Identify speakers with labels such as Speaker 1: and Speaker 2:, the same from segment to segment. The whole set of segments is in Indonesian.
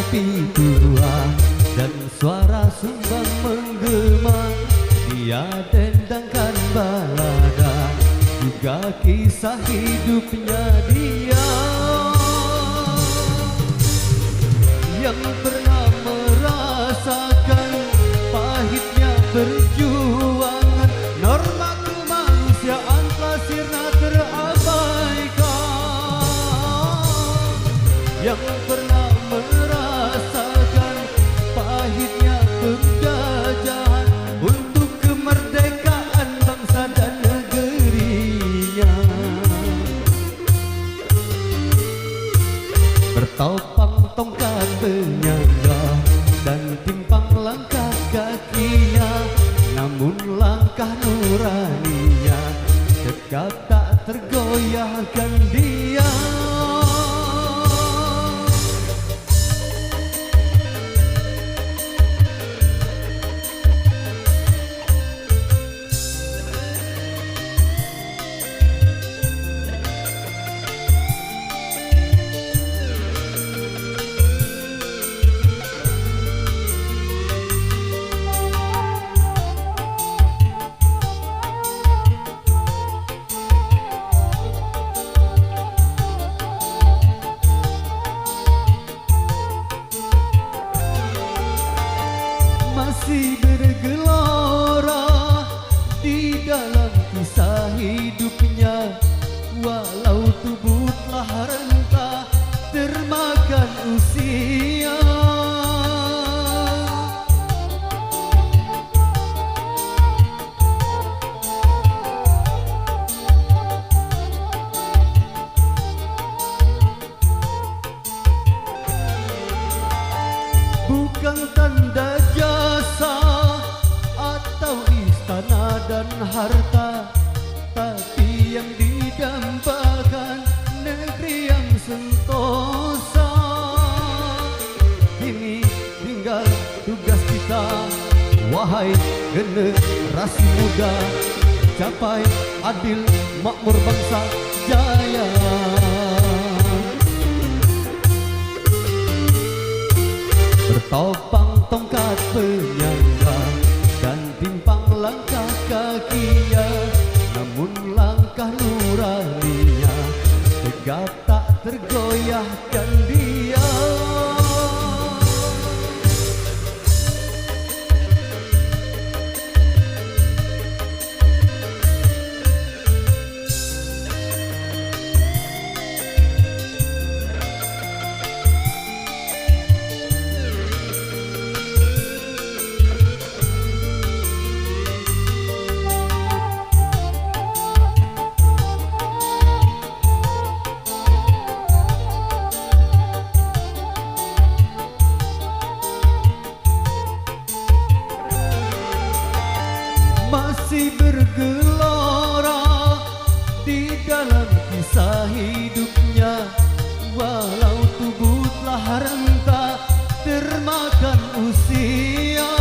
Speaker 1: api tua dan suara sumbang menggema. Dia dendangkan balada juga kisah hidupnya dia yang pernah merasakan pahitnya perjuangan. Norma kemanusiaan telah sirna terabaikan, yang pernah merasakan pahitnya penjajahan untuk kemerdekaan bangsa dan negerinya. Bertopang tongkat penyangga dan timpang langkah kakinya, namun langkah nuraninya tetap tak tergoyahkan dia. Masih bergelora di dalam kisah hidupnya, walau tubuh telah renta termakan usia. Bukan tanda jasa atau istana dan harta, tapi yang didambakan negeri yang sentosa. Ini tinggal tugas kita, wahai generasi muda, capai adil makmur bangsa jaya. Bertopang tongkat penyangga dan timpang langkah kakinya, namun langkah nuraninya tegap tak tergoyahkan dia. Masih bergelora di dalam kisah hidupnya, walau tubuh telah renta termakan usia.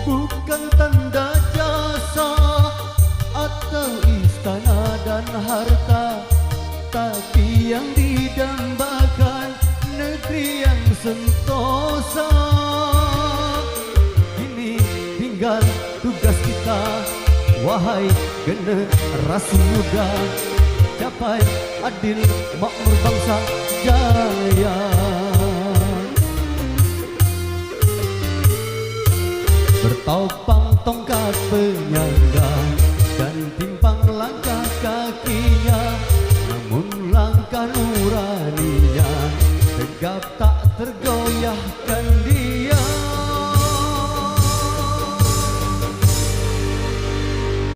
Speaker 1: Bukan tanda jasa atau istana dan harta, tapi yang didambakan negeri yang sentosa. Ini tinggal tugas kita, wahai generasi muda, capai adil makmur bangsa jaya. Bertopang tongkat penyangga